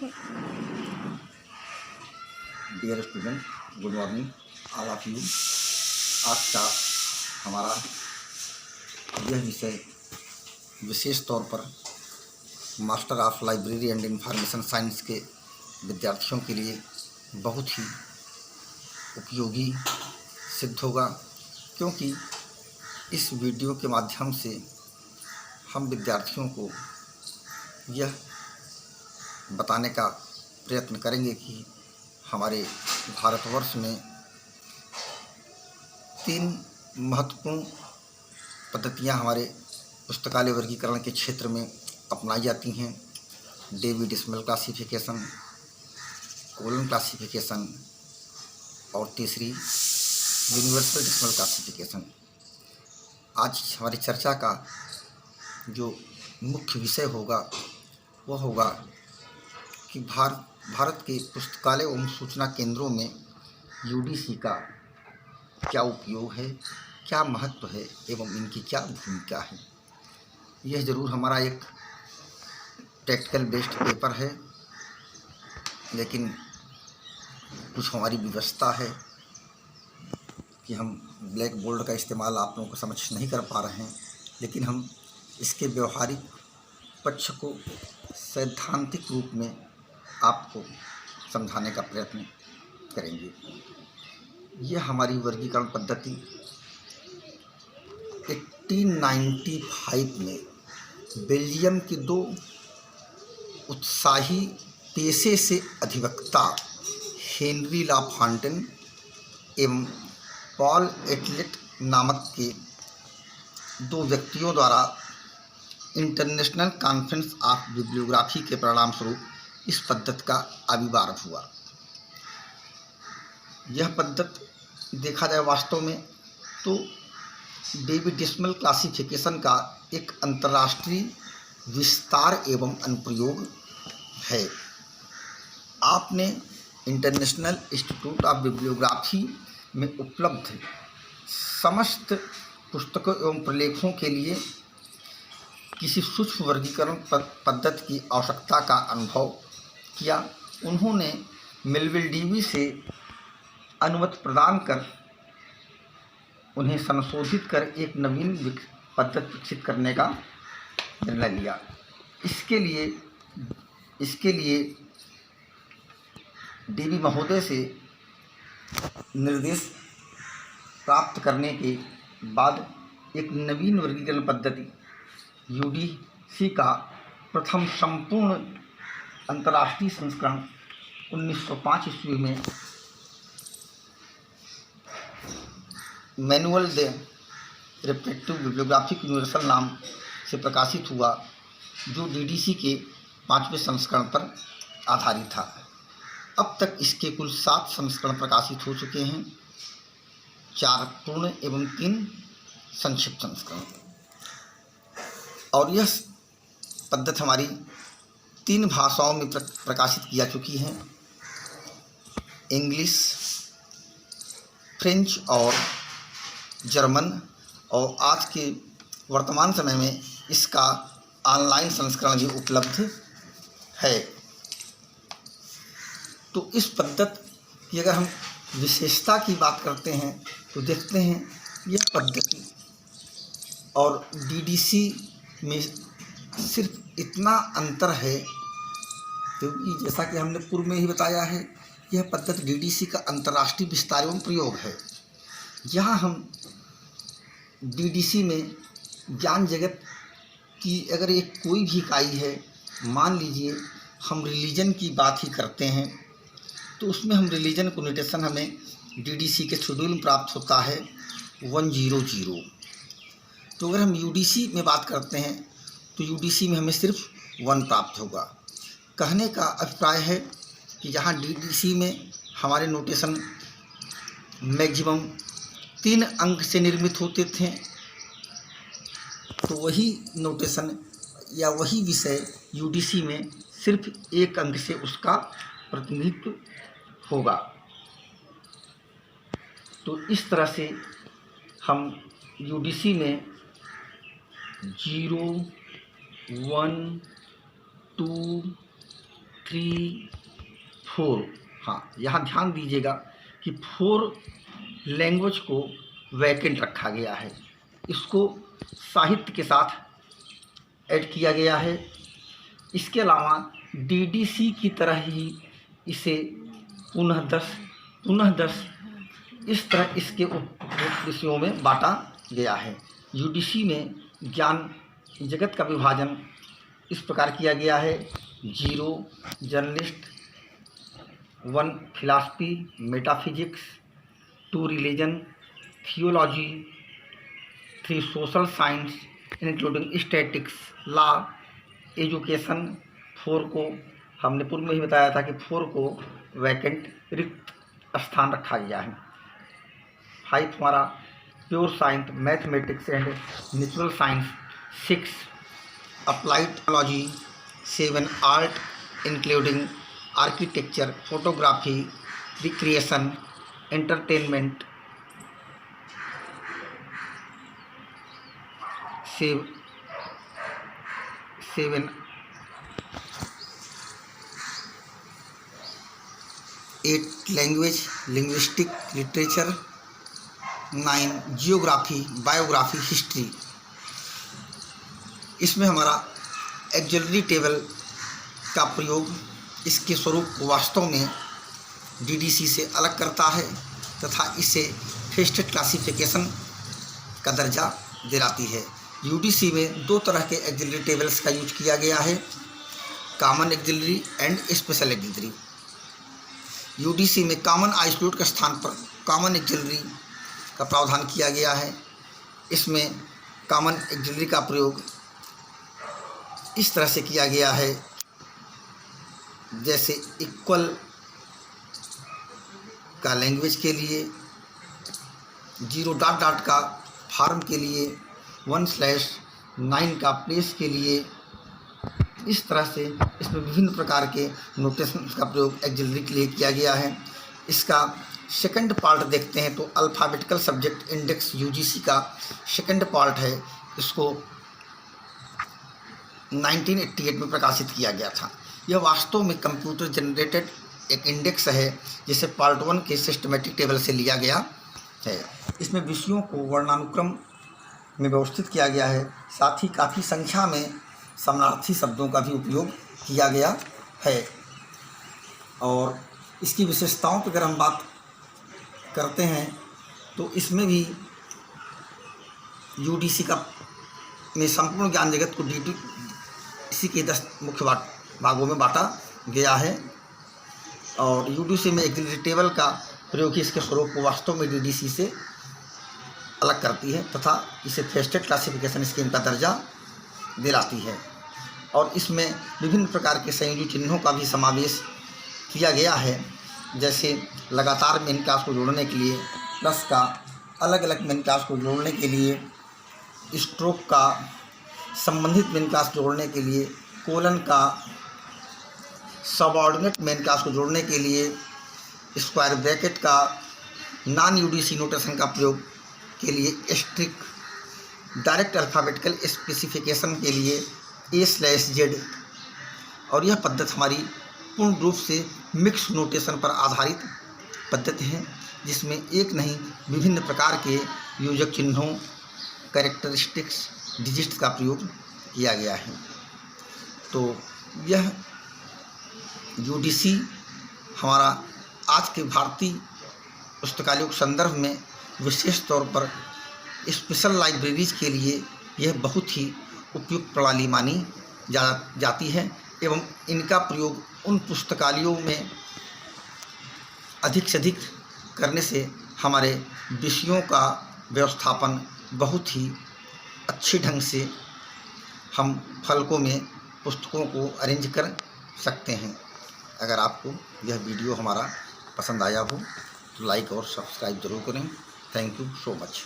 Okay. Dear student, good morning all of you. आज का हमारा यह विषय विशेष तौर पर master of library and information science के विद्यार्थियों के लिए बहुत ही उपयोगी सिद्ध होगा, क्योंकि इस वीडियो के माध्यम से हम विद्यार्थियों को यह बताने का प्रयत्न करेंगे कि हमारे भारतवर्ष में 3 महत्वपूर्ण पद्धतियां हमारे पुस्तकालय वर्गीकरण के क्षेत्र में अपनाई जाती हैं। Dewey decimal classification, colon classification और तीसरी यूनिवर्सल डेसिमल क्लासिफिकेशन। आज हमारी चर्चा का जो मुख्य विषय होगा वह होगा कि भारत के पुस्तकालय एवं सूचना केंद्रों में यूडीसी का क्या उपयोग है, क्या महत्व है एवं इनकी क्या भूमिका है। यह ज़रूर हमारा एक प्रैक्टिकल बेस्ड पेपर है, लेकिन कुछ हमारी व्यवस्था है कि हम ब्लैक बोर्ड का इस्तेमाल आप लोगों को समझ नहीं कर पा रहे हैं, लेकिन हम इसके व्यवहारिक पक्ष को सैद्धांतिक रूप में आपको समझाने का प्रयत्न करेंगे। यह हमारी वर्गीकरण पद्धति 1895 में बेल्जियम के 2 उत्साही पेशे से अधिवक्ता हेनरी लाफॉन्टेन एवं पॉल एटलेट नामक के 2 व्यक्तियों द्वारा इंटरनेशनल कॉन्फ्रेंस ऑफ बिब्लियोग्राफी के परिणाम स्वरूप इस पद्धति का आविर्भाव हुआ। यह पद्धति देखा जाए वास्तव में तो डेवी डेसिमल क्लासिफिकेशन का एक अंतर्राष्ट्रीय विस्तार एवं अनुप्रयोग है। आपने इंटरनेशनल इंस्टीट्यूट ऑफ बिब्लियोग्राफी में उपलब्ध समस्त पुस्तकों एवं प्रलेखों के लिए किसी सूक्ष्म वर्गीकरण पद्धति की आवश्यकता का अनुभव किया। उन्होंने मेलविल डेवी से अनुमति प्रदान कर उन्हें संशोधित कर एक नवीन पद्धति विकसित करने का निर्णय लिया। इसके लिए डेवी महोदय से निर्देश प्राप्त करने के बाद एक नवीन वर्गीकरण पद्धति यूडीसी का प्रथम संपूर्ण अंतर्राष्ट्रीय संस्करण 1905 ईस्वी में मैनुअल दे रिप्रेक्टिव बिब्लियोग्राफिक यूनिवर्सल नाम से प्रकाशित हुआ, जो डीडीसी के 5वें संस्करण पर आधारित था। अब तक इसके कुल 7 संस्करण प्रकाशित हो चुके हैं, 4 पूर्ण एवं 3 संक्षिप्त संस्करण। और यह पद्धति हमारी 3 भाषाओं में प्रकाशित की जा चुकी है, इंग्लिश, फ्रेंच और जर्मन। और आज के वर्तमान समय में इसका ऑनलाइन संस्करण भी उपलब्ध है। तो इस पद्धति की अगर हम विशेषता की बात करते हैं तो देखते हैं यह पद्धति और डीडीसी में सिर्फ इतना अंतर है, क्योंकि जैसा कि हमने पूर्व में ही बताया है, यह पद्धति डीडीसी का अंतर्राष्ट्रीय विस्तार एवं प्रयोग है। यहाँ हम डीडीसी में ज्ञान जगत की अगर एक कोई भी इकाई है, मान लीजिए हम रिलीजन की बात ही करते हैं, तो उसमें हम रिलीजन कोनोटेशन हमें डीडीसी के शेड्यूल में प्राप्त होता है 100। तो अगर हम यूडीसी में बात करते हैं तो यूडीसी में हमें सिर्फ 1 प्राप्त होगा। कहने का अभिप्राय है कि जहाँ डीडीसी में हमारे नोटेशन मैक्सिमम 3 अंक से निर्मित होते थे, तो वही नोटेशन या वही विषय यूडीसी में सिर्फ 1 अंक से उसका प्रतिनिधित्व होगा। तो इस तरह से हम यूडीसी में 0, 1, 2, 3, 4, हाँ यहाँ ध्यान दीजिएगा कि 4 लैंग्वेज को वैकेंट रखा गया है, इसको साहित्य के साथ ऐड किया गया है। इसके अलावा डीडीसी की तरह ही इसे पुनः 10 इस तरह इसके उप विषयों में बांटा गया है। यूडीसी में ज्ञान जगत का विभाजन इस प्रकार किया गया है: 0 journalist, 1 philosophy metaphysics, 2 religion theology, 3 social science including statics law education. 4 को हमने पूर्व में ही बताया था कि 4 को वैकेंट रिक्त स्थान रखा गया है। 5 हमारा pure science mathematics and natural science. 6 applied technology. 7 art including architecture photography recreation entertainment. 7 8 language linguistic literature. 9 geography biography history. इसमें हमारा एक्सिलरी टेबल का प्रयोग इसके स्वरूप को वास्तव में डीडीसी से अलग करता है तथा इसे फेस्टेड क्लासिफिकेशन का दर्जा दिलाती है। यूडीसी में 2 तरह के एक्सिलरी टेबल्स का यूज किया गया है: common axillary and special axillary. UDC में कॉमन आइसोलेट के स्थान पर कॉमन एक्सिलरी का प्रावधान किया गया है। इसमें कॉमन एक्सिलरी का प्रयोग इस तरह से किया गया है जैसे इक्वल का लैंग्वेज के लिए, 0 का फार्म के लिए, 1/9 का प्लेस के लिए। इस तरह से इसमें विभिन्न प्रकार के नोटेशन का प्रयोग एक्सिलरी के लिए किया गया है। इसका सेकंड पार्ट देखते हैं तो अल्फ़ाबेटिकल सब्जेक्ट इंडेक्स यूजीसी का सेकंड पार्ट है। इसको 1988 में प्रकाशित किया गया था। यह वास्तव में कंप्यूटर जनरेटेड एक इंडेक्स है जिसे पार्ट 1 के सिस्टमेटिक टेबल से लिया गया है। इसमें विषयों को वर्णानुक्रम में व्यवस्थित किया गया है, साथ ही काफ़ी संख्या में समानार्थी शब्दों का भी उपयोग किया गया है। और इसकी विशेषताओं पर अगर हम बात करते हैं तो इसमें भी यूडीसी का में संपूर्ण ज्ञान जगत को डीडीसी के 10 मुख्य भागों में बांटा गया है। और यूडीसी में एक्सिलरी टेबल का प्रयोग ही इसके स्वरूप को वास्तव में डीडीसी से अलग करती है तथा इसे फेस्टेड क्लासिफिकेशन स्कीम का दर्जा दिलाती है। और इसमें विभिन्न प्रकार के संयोजी चिन्हों का भी समावेश किया गया है, जैसे लगातार मेन क्लास को जोड़ने के लिए प्लस का, अलग अलग मेन क्लास को जोड़ने के लिए स्ट्रोक का, संबंधित मेन क्लास जोड़ने के लिए कोलन का, सबऑर्डिनेट मेन क्लास को जोड़ने के लिए स्क्वायर ब्रैकेट का, नॉन यूडीसी नोटेशन का प्रयोग के लिए एस्ट्रिक, डायरेक्ट अल्फ़ाबेटिकल स्पेसिफिकेशन के लिए A/Z। और यह पद्धति हमारी पूर्ण रूप से मिक्स नोटेशन पर आधारित पद्धति है, जिसमें एक नहीं विभिन्न प्रकार के योजक चिन्हों, कैरेक्टरिस्टिक्स, डिजिट्स का प्रयोग किया गया है। तो यह यूडीसी हमारा आज के भारतीय पुस्तकालयों के संदर्भ में विशेष तौर पर स्पेशल लाइब्रेरीज के लिए यह बहुत ही उपयुक्त प्रणाली मानी जाती है एवं इनका प्रयोग उन पुस्तकालयों में अधिक से अधिक करने से हमारे विषयों का व्यवस्थापन बहुत ही अच्छे ढंग से हम फलकों में पुस्तकों को अरेंज कर सकते हैं। अगर आपको यह वीडियो हमारा पसंद आया हो तो लाइक और सब्सक्राइब जरूर करें। Thank you so much.